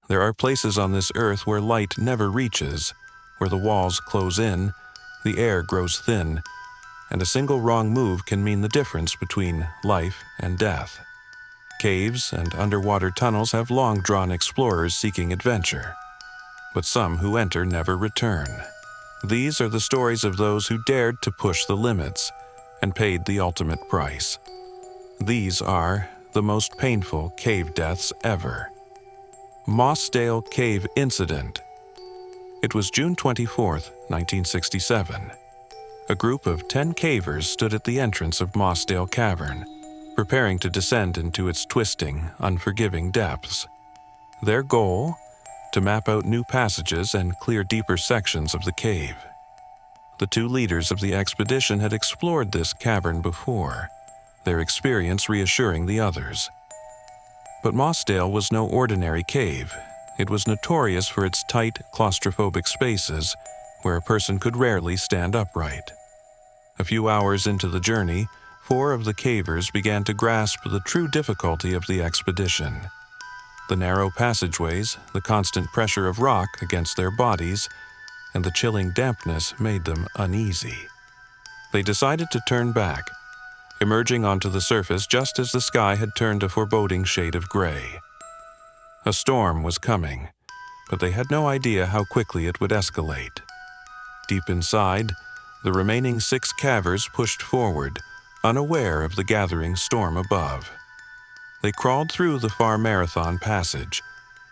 There are places on this earth where light never reaches, where the walls close in, the air grows thin, and a single wrong move can mean the difference between life and death. Caves and underwater tunnels have long drawn explorers seeking adventure, but some who enter never return. These are the stories of those who dared to push the limits and paid the ultimate price. These are the most painful cave deaths ever. Mossdale Cave Incident. It was June 24, 1967. A group of 10 cavers stood at the entrance of Mossdale Cavern, preparing to descend into its twisting, unforgiving depths. Their goal? To map out new passages and clear deeper sections of the cave. The two leaders of the expedition had explored this cavern before, their experience reassuring the others. But Mossdale was no ordinary cave. It was notorious for its tight, claustrophobic spaces where a person could rarely stand upright. A few hours into the journey, 4 of the cavers began to grasp the true difficulty of the expedition. The narrow passageways, the constant pressure of rock against their bodies, and the chilling dampness made them uneasy. They decided to turn back, emerging onto the surface just as the sky had turned a foreboding shade of gray. A storm was coming, but they had no idea how quickly it would escalate. Deep inside, the remaining 6 cavers pushed forward, unaware of the gathering storm above. They crawled through the far marathon passage,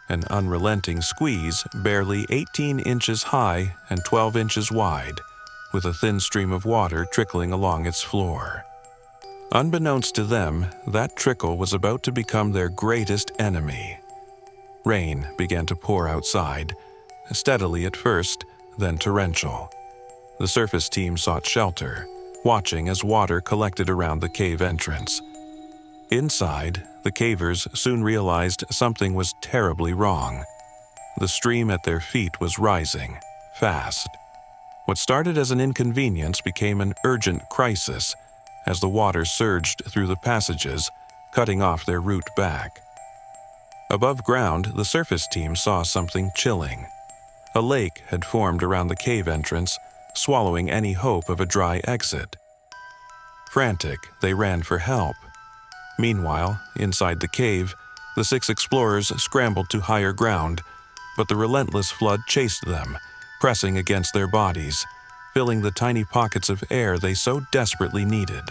an unrelenting squeeze barely 18 inches high and 12 inches wide, with a thin stream of water trickling along its floor. Unbeknownst to them, that trickle was about to become their greatest enemy. Rain began to pour outside, steadily at first, then torrential. The surface team sought shelter, watching as water collected around the cave entrance. Inside, the cavers soon realized something was terribly wrong. The stream at their feet was rising, fast. What started as an inconvenience became an urgent crisis as the water surged through the passages, cutting off their route back. Above ground, the surface team saw something chilling. A lake had formed around the cave entrance, swallowing any hope of a dry exit. Frantic, they ran for help. Meanwhile, inside the cave, the 6 explorers scrambled to higher ground, but the relentless flood chased them, pressing against their bodies, filling the tiny pockets of air they so desperately needed.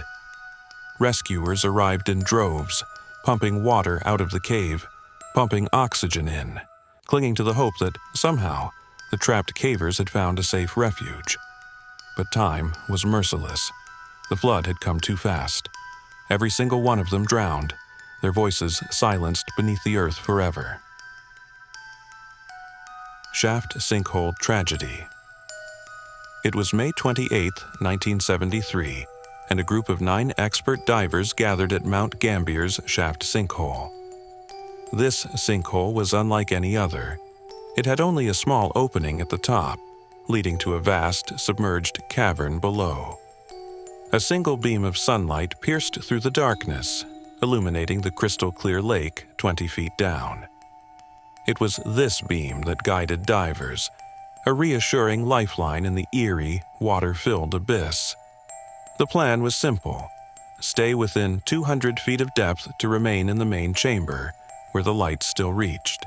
Rescuers arrived in droves, pumping water out of the cave, pumping oxygen in, clinging to the hope that, somehow, the trapped cavers had found a safe refuge. But time was merciless. The flood had come too fast. Every single one of them drowned, their voices silenced beneath the earth forever. Shaft Sinkhole Tragedy. It was May 28, 1973, and a group of 9 expert divers gathered at Mount Gambier's Shaft Sinkhole. This sinkhole was unlike any other. It had only a small opening at the top, leading to a vast, submerged cavern below. A single beam of sunlight pierced through the darkness, illuminating the crystal-clear lake 20 feet down. It was this beam that guided divers, a reassuring lifeline in the eerie, water-filled abyss. The plan was simple: stay within 200 feet of depth to remain in the main chamber, where the light still reached.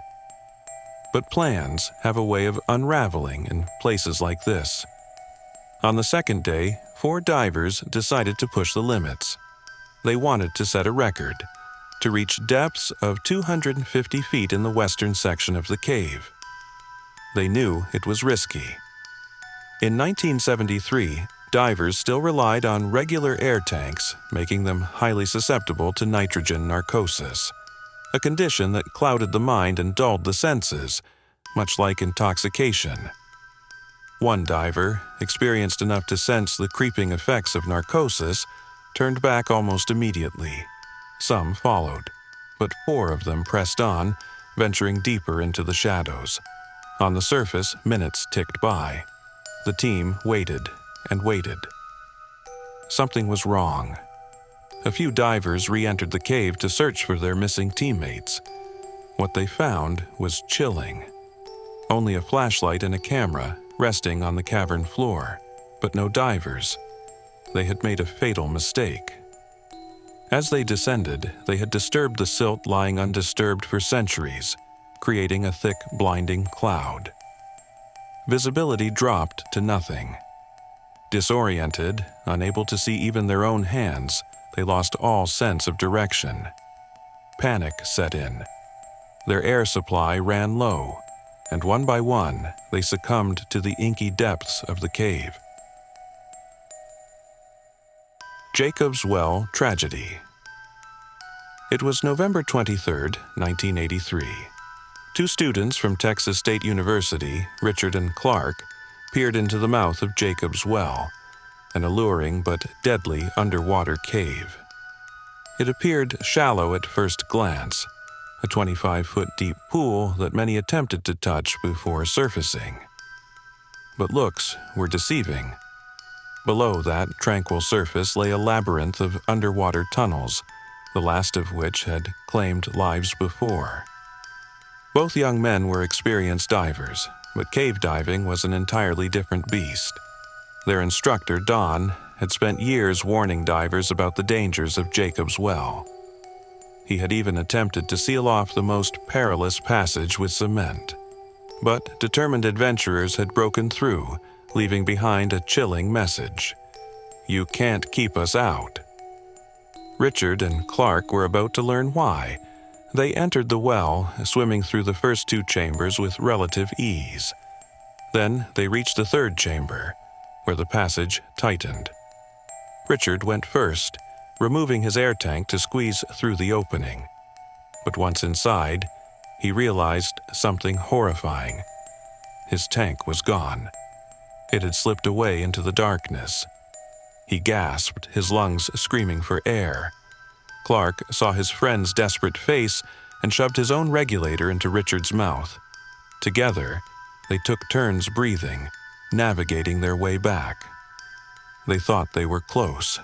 But plans have a way of unraveling in places like this. On the second day, 4 divers decided to push the limits. They wanted to set a record, to reach depths of 250 feet in the western section of the cave. They knew it was risky. In 1973, divers still relied on regular air tanks, making them highly susceptible to nitrogen narcosis, a condition that clouded the mind and dulled the senses, much like intoxication. One diver, experienced enough to sense the creeping effects of narcosis, turned back almost immediately. Some followed, but 4 of them pressed on, venturing deeper into the shadows. On the surface, minutes ticked by. The team waited and waited. Something was wrong. A few divers re-entered the cave to search for their missing teammates. What they found was chilling. Only a flashlight and a camera resting on the cavern floor, but no divers. They had made a fatal mistake. As they descended, they had disturbed the silt lying undisturbed for centuries, creating a thick, blinding cloud. Visibility dropped to nothing. Disoriented, unable to see even their own hands, they lost all sense of direction. Panic set in. Their air supply ran low, and one by one, they succumbed to the inky depths of the cave. Jacob's Well Tragedy. It was November 23, 1983. Two students from Texas State University, Richard and Clark, peered into the mouth of Jacob's Well, an alluring but deadly underwater cave. It appeared shallow at first glance, a 25-foot deep pool that many attempted to touch before surfacing. But looks were deceiving. Below that tranquil surface lay a labyrinth of underwater tunnels, the last of which had claimed lives before. Both young men were experienced divers, but cave diving was an entirely different beast. Their instructor, Don, had spent years warning divers about the dangers of Jacob's Well. He had even attempted to seal off the most perilous passage with cement. But determined adventurers had broken through, leaving behind a chilling message. "You can't keep us out." Richard and Clark were about to learn why. They entered the well, swimming through the first two chambers with relative ease. Then they reached the third chamber, where the passage tightened. Richard went first, removing his air tank to squeeze through the opening. But once inside, he realized something horrifying. His tank was gone. It had slipped away into the darkness. He gasped, his lungs screaming for air. Clark saw his friend's desperate face and shoved his own regulator into Richard's mouth. Together, they took turns breathing, navigating their way back. They thought they were close,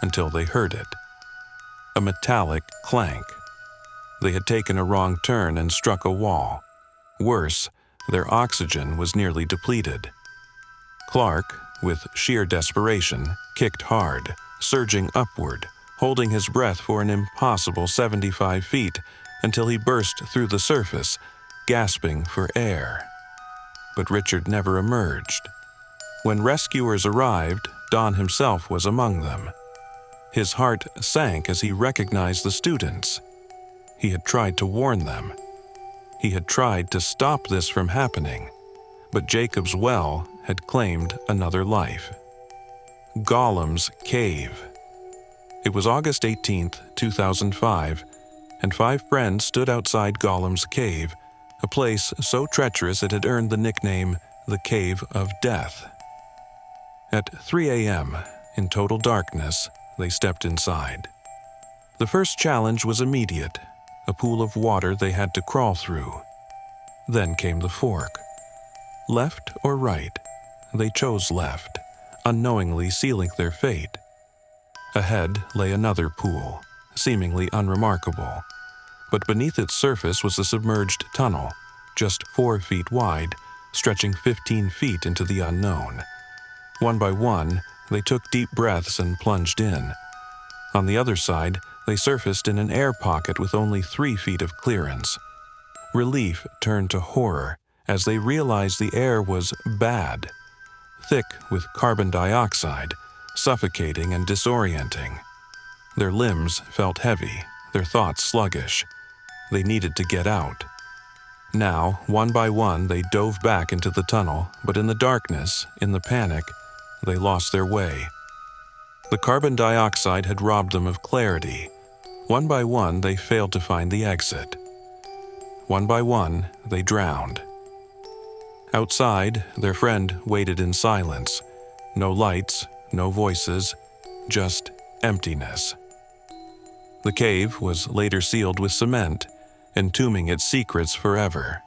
until they heard it. A metallic clank. They had taken a wrong turn and struck a wall. Worse, their oxygen was nearly depleted. Clark, with sheer desperation, kicked hard, surging upward, holding his breath for an impossible 75 feet until he burst through the surface, gasping for air. But Richard never emerged. When rescuers arrived, Don himself was among them. His heart sank as he recognized the students. He had tried to warn them. He had tried to stop this from happening, but Jacob's Well had claimed another life. Gollum's Cave. It was August 18, 2005, and 5 friends stood outside Gollum's Cave, a place so treacherous it had earned the nickname the Cave of Death. At 3 a.m., in total darkness, they stepped inside. The first challenge was immediate, a pool of water they had to crawl through. Then came the fork. Left or right? They chose left, unknowingly sealing their fate. Ahead lay another pool, seemingly unremarkable, but beneath its surface was a submerged tunnel, just 4 feet wide, stretching 15 feet into the unknown. One by one, they took deep breaths and plunged in. On the other side, they surfaced in an air pocket with only 3 feet of clearance. Relief turned to horror as they realized the air was bad, thick with carbon dioxide, suffocating and disorienting. Their limbs felt heavy, their thoughts sluggish. They needed to get out. Now, one by one, they dove back into the tunnel, but in the darkness, in the panic, they lost their way. The carbon dioxide had robbed them of clarity. One by one, they failed to find the exit. One by one, they drowned. Outside, their friend waited in silence. No lights, no voices, just emptiness. The cave was later sealed with cement, entombing its secrets forever.